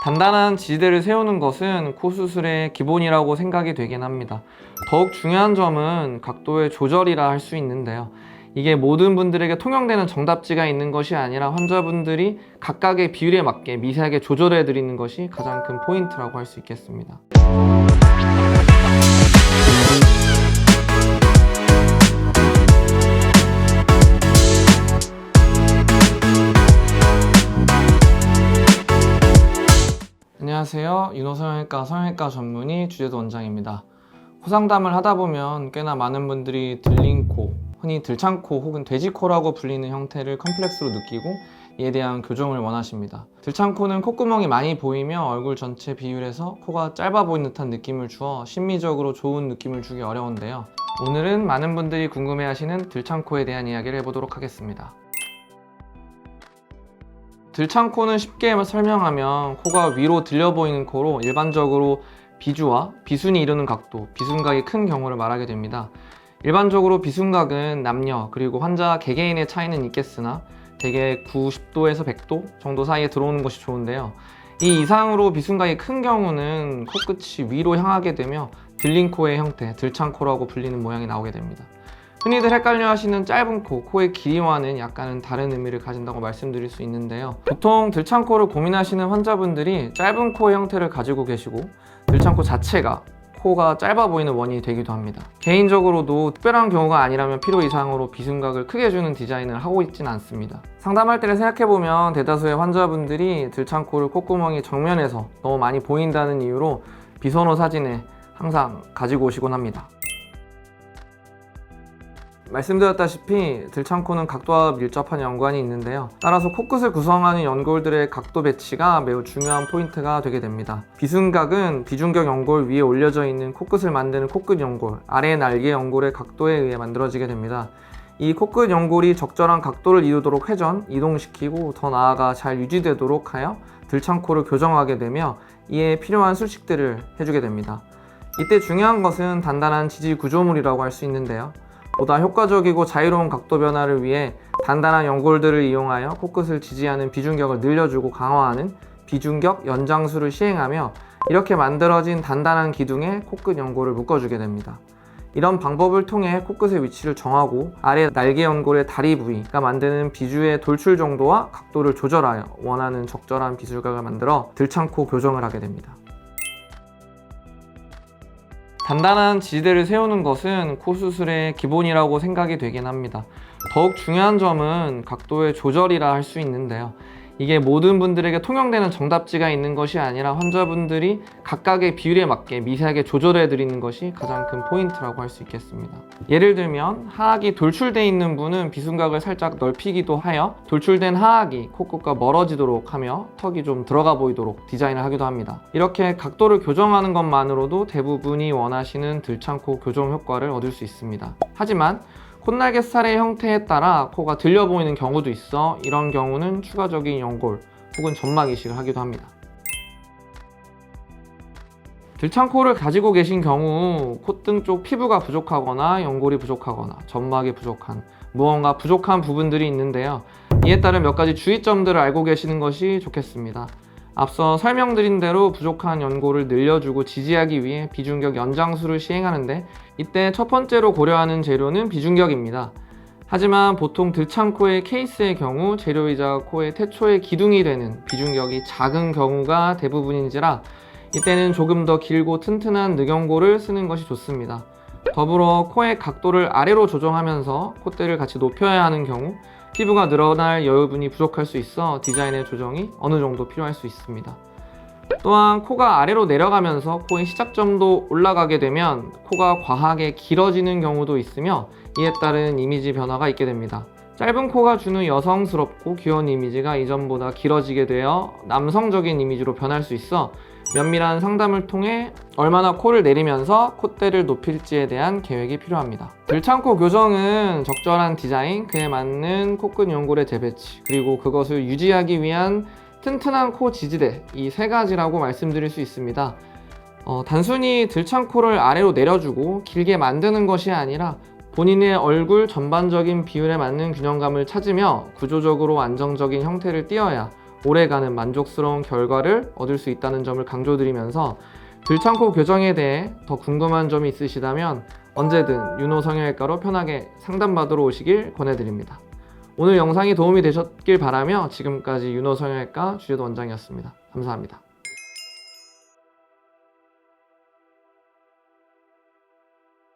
단단한 지지대를 세우는 것은 코 수술의 기본이라고 생각이 되긴 합니다. 더욱 중요한 점은 각도의 조절이라 할 수 있는데요. 이게 모든 분들에게 통용되는 정답지가 있는 것이 아니라 환자분들이 각각의 비율에 맞게 미세하게 조절해 드리는 것이 가장 큰 포인트라고 할 수 있겠습니다. 안녕하세요. 윤호성형외과 성형외과 전문의 주재도 원장입니다. 코상담을 하다 보면 꽤나 많은 분들이 들린 코, 흔히 들창코 혹은 돼지코라고 불리는 형태를 컴플렉스로 느끼고 이에 대한 교정을 원하십니다. 들창코는 콧구멍이 많이 보이며 얼굴 전체 비율에서 코가 짧아 보이는 듯한 느낌을 주어 심미적으로 좋은 느낌을 주기 어려운데요. 오늘은 많은 분들이 궁금해하시는 들창코에 대한 이야기를 해보도록 하겠습니다. 들창코는 쉽게 설명하면 코가 위로 들려 보이는 코로 일반적으로 비주와 비순이 이루는 각도, 비순각이 큰 경우를 말하게 됩니다. 일반적으로 비순각은 남녀 그리고 환자 개개인의 차이는 있겠으나 대개 90도에서 100도 정도 사이에 들어오는 것이 좋은데요. 이 이상으로 비순각이 큰 경우는 코끝이 위로 향하게 되며 들린 코의 형태, 들창코라고 불리는 모양이 나오게 됩니다. 흔히들 헷갈려 하시는 짧은 코, 코의 길이와는 약간은 다른 의미를 가진다고 말씀드릴 수 있는데요. 보통 들창코를 고민하시는 환자분들이 짧은 코의 형태를 가지고 계시고 들창코 자체가 코가 짧아 보이는 원인이 되기도 합니다. 개인적으로도 특별한 경우가 아니라면 필요 이상으로 비순각을 크게 주는 디자인을 하고 있진 않습니다. 상담할 때를 생각해보면 대다수의 환자분들이 들창코를 콧구멍이 정면에서 너무 많이 보인다는 이유로 비선호 사진에 항상 가지고 오시곤 합니다. 말씀드렸다시피 들창코는 각도와 밀접한 연관이 있는데요. 따라서 코끝을 구성하는 연골들의 각도 배치가 매우 중요한 포인트가 되게 됩니다. 비순각은 비중격 연골 위에 올려져 있는 코끝을 만드는 코끝 연골, 아래 날개 연골의 각도에 의해 만들어지게 됩니다. 이 코끝 연골이 적절한 각도를 이루도록 회전, 이동시키고 더 나아가 잘 유지되도록 하여 들창코를 교정하게 되며 이에 필요한 수식들을 해주게 됩니다. 이때 중요한 것은 단단한 지지 구조물이라고 할 수 있는데요. 보다 효과적이고 자유로운 각도 변화를 위해 단단한 연골들을 이용하여 코끝을 지지하는 비중격을 늘려주고 강화하는 비중격 연장술을 시행하며 이렇게 만들어진 단단한 기둥에 코끝 연골을 묶어주게 됩니다. 이런 방법을 통해 코끝의 위치를 정하고 아래 날개 연골의 다리 부위가 만드는 비주의 돌출 정도와 각도를 조절하여 원하는 적절한 비술각을 만들어 들창코 교정을 하게 됩니다. 단단한 지지대를 세우는 것은 코 수술의 기본이라고 생각이 되긴 합니다. 더욱 중요한 점은 각도의 조절이라 할 수 있는데요. 이게 모든 분들에게 통용되는 정답지가 있는 것이 아니라 환자분들이 각각의 비율에 맞게 미세하게 조절해 드리는 것이 가장 큰 포인트라고 할 수 있겠습니다. 예를 들면 하악이 돌출되어 있는 분은 비순각을 살짝 넓히기도 하여 돌출된 하악이 코끝과 멀어지도록 하며 턱이 좀 들어가 보이도록 디자인을 하기도 합니다. 이렇게 각도를 교정하는 것만으로도 대부분이 원하시는 들창코 교정 효과를 얻을 수 있습니다. 하지만 콧날개살의 형태에 따라 코가 들려 보이는 경우도 있어 이런 경우는 추가적인 연골 혹은 점막 이식을 하기도 합니다. 들창코를 가지고 계신 경우 콧등 쪽 피부가 부족하거나 연골이 부족하거나 점막이 부족한 무언가 부족한 부분들이 있는데요. 이에 따른 몇 가지 주의점들을 알고 계시는 것이 좋겠습니다. 앞서 설명드린 대로 부족한 연골을 늘려주고 지지하기 위해 비중격 연장술을 시행하는데 이때 첫 번째로 고려하는 재료는 비중격입니다. 하지만 보통 들창코의 케이스의 경우 재료이자 코의 태초의 기둥이 되는 비중격이 작은 경우가 대부분인지라 이때는 조금 더 길고 튼튼한 늑연골을 쓰는 것이 좋습니다. 더불어 코의 각도를 아래로 조정하면서 콧대를 같이 높여야 하는 경우 피부가 늘어날 여유분이 부족할 수 있어 디자인의 조정이 어느 정도 필요할 수 있습니다. 또한 코가 아래로 내려가면서 코의 시작점도 올라가게 되면 코가 과하게 길어지는 경우도 있으며 이에 따른 이미지 변화가 있게 됩니다. 짧은 코가 주는 여성스럽고 귀여운 이미지가 이전보다 길어지게 되어 남성적인 이미지로 변할 수 있어 면밀한 상담을 통해 얼마나 코를 내리면서 콧대를 높일지에 대한 계획이 필요합니다. 들창코 교정은 적절한 디자인, 그에 맞는 코끝 연골의 재배치, 그리고 그것을 유지하기 위한 튼튼한 코 지지대, 이 세 가지라고 말씀드릴 수 있습니다. 단순히 들창코를 아래로 내려주고 길게 만드는 것이 아니라 본인의 얼굴 전반적인 비율에 맞는 균형감을 찾으며 구조적으로 안정적인 형태를 띄어야 오래가는 만족스러운 결과를 얻을 수 있다는 점을 강조드리면서 들창코 교정에 대해 더 궁금한 점이 있으시다면 언제든 윤호성형외과로 편하게 상담받으러 오시길 권해드립니다. 오늘 영상이 도움이 되셨길 바라며 지금까지 윤호성형외과 주재도 원장이었습니다. 감사합니다.